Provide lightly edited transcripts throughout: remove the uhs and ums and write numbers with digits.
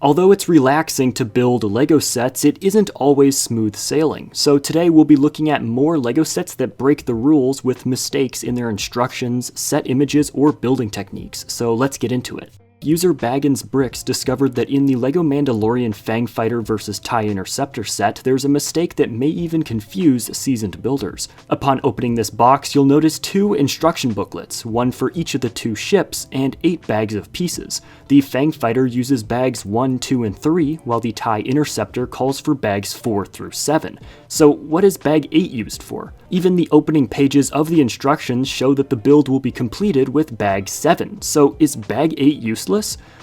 Although it's relaxing to build LEGO sets, it isn't always smooth sailing. So today we'll be looking at more LEGO sets that break the rules with mistakes in their instructions, set images, or building techniques. So let's get into it. User SpitBrix discovered that in the LEGO Mandalorian Fang Fighter vs. TIE Interceptor set, there's a mistake that may even confuse seasoned builders. Upon opening this box, you'll notice 2 instruction booklets, one for each of the 2 ships, and 8 bags of pieces. The Fang Fighter uses bags 1, 2, and 3, while the TIE Interceptor calls for bags 4 through 7. So what is bag 8 used for? Even the opening pages of the instructions show that the build will be completed with bag 7, so is bag 8 useless?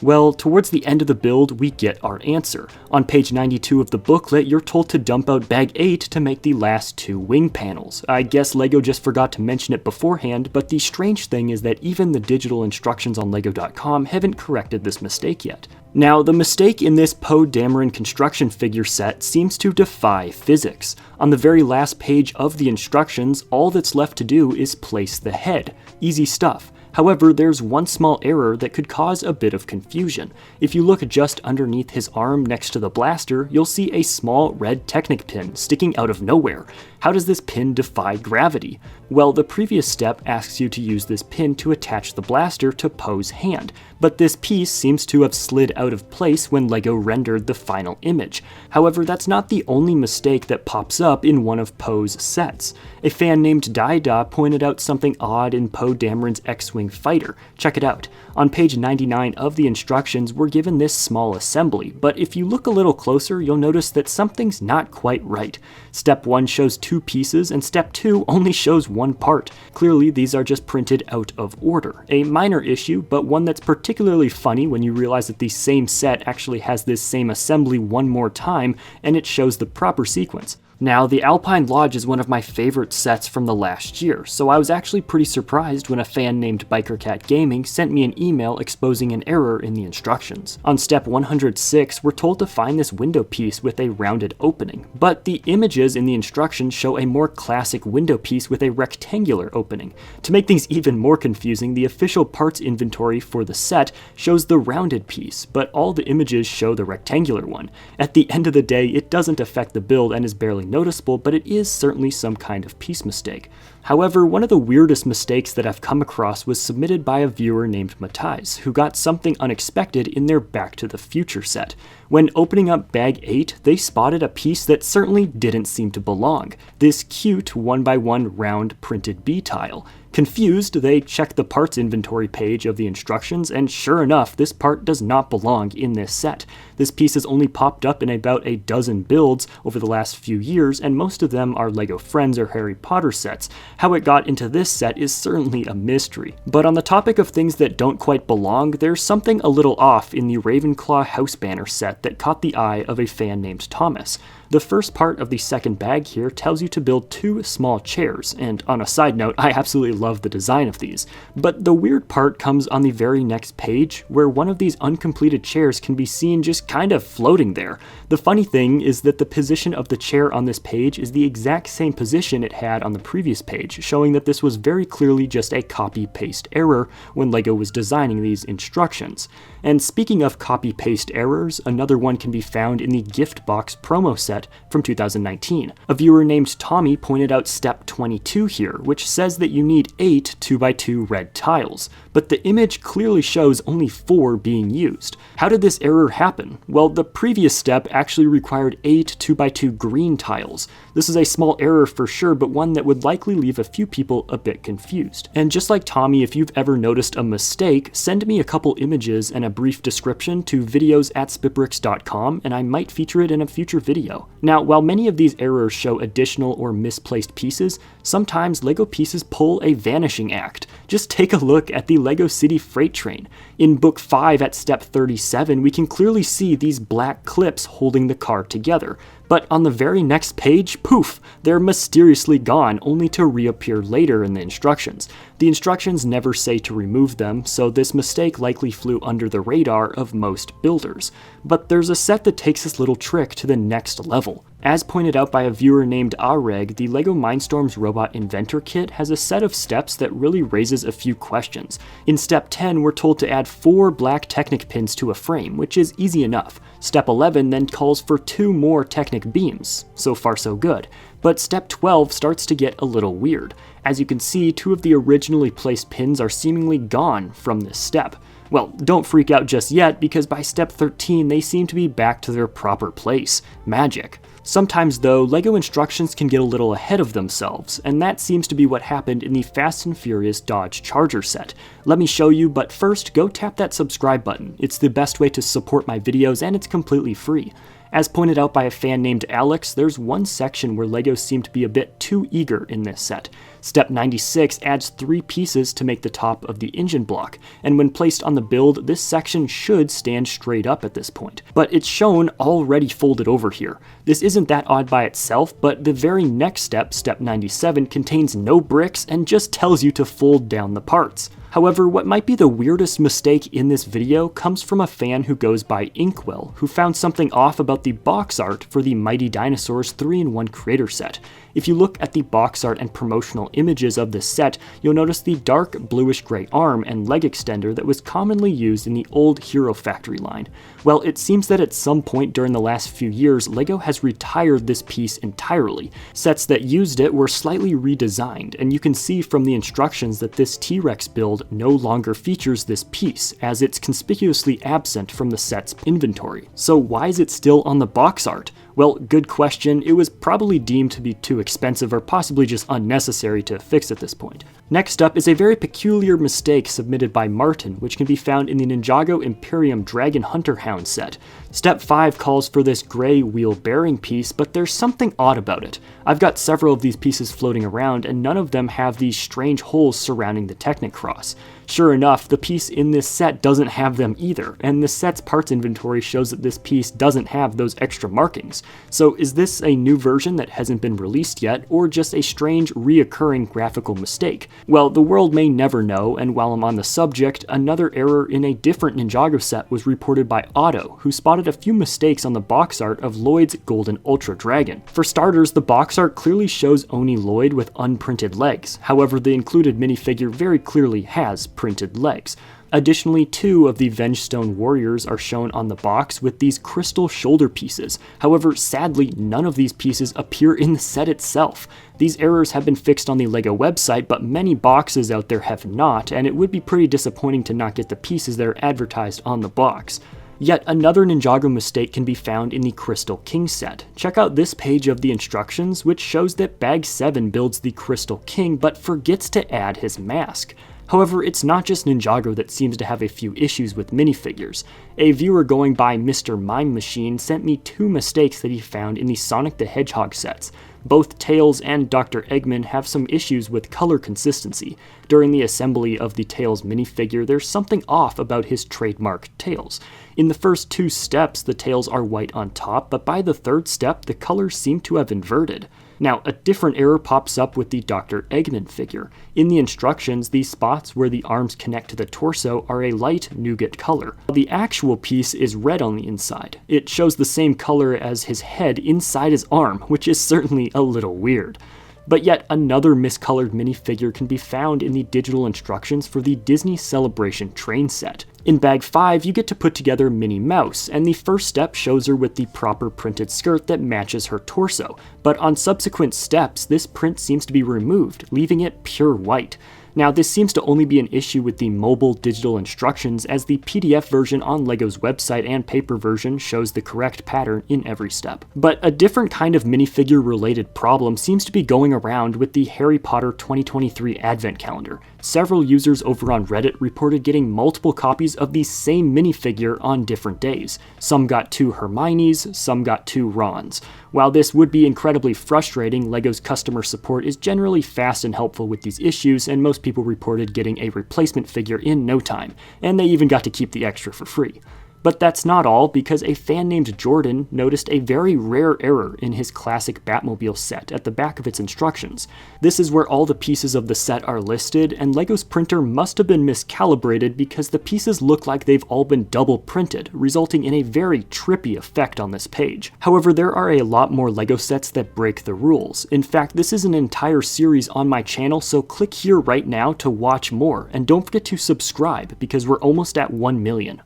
Well, towards the end of the build, we get our answer. On page 92 of the booklet, you're told to dump out bag 8 to make the last 2 wing panels. I guess LEGO just forgot to mention it beforehand, but the strange thing is that even the digital instructions on LEGO.com haven't corrected this mistake yet. Now, the mistake in this Poe Dameron construction figure set seems to defy physics. On the very last page of the instructions, all that's left to do is place the head. Easy stuff. However, there's one small error that could cause a bit of confusion. If you look just underneath his arm next to the blaster, you'll see a small red Technic pin sticking out of nowhere. How does this pin defy gravity? Well, the previous step asks you to use this pin to attach the blaster to Poe's hand, but this piece seems to have slid out of place when LEGO rendered the final image. However, that's not the only mistake that pops up in one of Poe's sets. A fan named Daida pointed out something odd in Poe Dameron's X-Wing fighter. Check it out. On page 99 of the instructions, we're given this small assembly, but if you look a little closer, you'll notice that something's not quite right. Step 1 shows 2 pieces, and step 2 only shows 1 part. Clearly, these are just printed out of order. A minor issue, but one that's particularly funny when you realize that the same set actually has this same assembly one more time, and it shows the proper sequence. Now, the Alpine Lodge is one of my favorite sets from the last year, so I was actually pretty surprised when a fan named BikerCat Gaming sent me an email exposing an error in the instructions. On step 106, we're told to find this window piece with a rounded opening, but the images in the instructions show a more classic window piece with a rectangular opening. To make things even more confusing, the official parts inventory for the set shows the rounded piece, but all the images show the rectangular one. At the end of the day, it doesn't affect the build and is barely noticeable, but it is certainly some kind of piece mistake. However, one of the weirdest mistakes that I've come across was submitted by a viewer named Matthijs, who got something unexpected in their Back to the Future set. When opening up bag 8, they spotted a piece that certainly didn't seem to belong, this cute 1x1 round printed B tile. Confused, they checked the parts inventory page of the instructions, and sure enough, this part does not belong in this set. This piece has only popped up in about a dozen builds over the last few years, and most of them are LEGO Friends or Harry Potter sets. How it got into this set is certainly a mystery. But on the topic of things that don't quite belong, there's something a little off in the Ravenclaw house banner set that caught the eye of a fan named Thomas. The first part of the second bag here tells you to build 2 small chairs, and on a side note, I absolutely love the design of these. But the weird part comes on the very next page, where one of these uncompleted chairs can be seen just kind of floating there. The funny thing is that the position of the chair on this page is the exact same position it had on the previous page, showing that this was very clearly just a copy-paste error when LEGO was designing these instructions. And speaking of copy-paste errors, another one can be found in the gift box promo set from 2019. A viewer named Tommy pointed out step 22 here, which says that you need 8 2x2 red tiles, but the image clearly shows only 4 being used. How did this error happen? Well, the previous step actually required 8 2x2 green tiles. This is a small error for sure, but one that would likely leave a few people a bit confused. And just like Tommy, if you've ever noticed a mistake, send me a couple images and a brief description to videos@SpitBrix.com, and I might feature it in a future video. Now, while many of these errors show additional or misplaced pieces, sometimes LEGO pieces pull a vanishing act. Just take a look at the LEGO City Freight Train. In Book 5 at Step 37, we can clearly see these black clips holding the car together. But on the very next page, poof, they're mysteriously gone, only to reappear later in the instructions. The instructions never say to remove them, so this mistake likely flew under the radar of most builders. But there's a set that takes this little trick to the next level. As pointed out by a viewer named Areg, the LEGO Mindstorms Robot Inventor Kit has a set of steps that really raises a few questions. In Step 10, we're told to add 4 black Technic pins to a frame, which is easy enough. Step 11 then calls for 2 more Technic beams. So far so good. But Step 12 starts to get a little weird. As you can see, 2 of the originally placed pins are seemingly gone from this step. Well, don't freak out just yet, because by Step 13 they seem to be back to their proper place. Magic. Sometimes though, LEGO instructions can get a little ahead of themselves, and that seems to be what happened in the Fast and Furious Dodge Charger set. Let me show you, but first go tap that subscribe button. It's the best way to support my videos and it's completely free. As pointed out by a fan named Alex, there's one section where LEGO seem to be a bit too eager in this set. Step 96 adds 3 pieces to make the top of the engine block, and when placed on the build, this section should stand straight up at this point. But it's shown already folded over here. This isn't that odd by itself, but the very next step, Step 97, contains no bricks and just tells you to fold down the parts. However, what might be the weirdest mistake in this video comes from a fan who goes by Inkwell, who found something off about the box art for the Mighty Dinosaurs 3-in-1 Creator Set. If you look at the box art and promotional images of this set, you'll notice the dark bluish-gray arm and leg extender that was commonly used in the old Hero Factory line. Well, it seems that at some point during the last few years, LEGO has retired this piece entirely. Sets that used it were slightly redesigned, and you can see from the instructions that this T-Rex build no longer features this piece, as it's conspicuously absent from the set's inventory. So why is it still on the box art? Well, good question. It was probably deemed to be too expensive or possibly just unnecessary to fix at this point. Next up is a very peculiar mistake submitted by Martin, which can be found in the Ninjago Imperium Dragon Hunter Hound set. Step 5 calls for this gray wheel bearing piece, but there's something odd about it. I've got several of these pieces floating around, and none of them have these strange holes surrounding the Technic cross. Sure enough, the piece in this set doesn't have them either, and the set's parts inventory shows that this piece doesn't have those extra markings. So is this a new version that hasn't been released yet, or just a strange, reoccurring graphical mistake? Well, the world may never know, and while I'm on the subject, another error in a different Ninjago set was reported by Otto, who spotted a few mistakes on the box art of Lloyd's Golden Ultra Dragon. For starters, the box art clearly shows Oni Lloyd with unprinted legs. However, the included minifigure very clearly has printed legs. Additionally, 2 of the Vengestone warriors are shown on the box with these crystal shoulder pieces. However, sadly, none of these pieces appear in the set itself. These errors have been fixed on the LEGO website, but many boxes out there have not, and it would be pretty disappointing to not get the pieces that are advertised on the box. Yet another Ninjago mistake can be found in the Crystal King set. Check out this page of the instructions, which shows that Bag 7 builds the Crystal King but forgets to add his mask. However, it's not just Ninjago that seems to have a few issues with minifigures. A viewer going by Mr. Mime Machine sent me 2 mistakes that he found in the Sonic the Hedgehog sets. Both Tails and Dr. Eggman have some issues with color consistency. During the assembly of the Tails minifigure, there's something off about his trademark tails. In the first 2 steps, the tails are white on top, but by the 3rd step, the colors seem to have inverted. Now, a different error pops up with the Dr. Eggman figure. In the instructions, the spots where the arms connect to the torso are a light nougat color. The actual piece is red on the inside. It shows the same color as his head inside his arm, which is certainly a little weird. But yet another miscolored minifigure can be found in the digital instructions for the Disney Celebration train set. In Bag 5, you get to put together Minnie Mouse, and the first step shows her with the proper printed skirt that matches her torso, but on subsequent steps, this print seems to be removed, leaving it pure white. Now, this seems to only be an issue with the mobile digital instructions, as the PDF version on LEGO's website and paper version shows the correct pattern in every step. But a different kind of minifigure-related problem seems to be going around with the Harry Potter 2023 Advent Calendar. Several users over on Reddit reported getting multiple copies of the same minifigure on different days. Some got 2 Hermiones, some got 2 Rons. While this would be incredibly frustrating, LEGO's customer support is generally fast and helpful with these issues, and most people reported getting a replacement figure in no time, and they even got to keep the extra for free. But that's not all, because a fan named Jordan noticed a very rare error in his classic Batmobile set at the back of its instructions. This is where all the pieces of the set are listed, and LEGO's printer must have been miscalibrated because the pieces look like they've all been double printed, resulting in a very trippy effect on this page. However, there are a lot more LEGO sets that break the rules. In fact, this is an entire series on my channel, so click here right now to watch more, and don't forget to subscribe because we're almost at 1 million.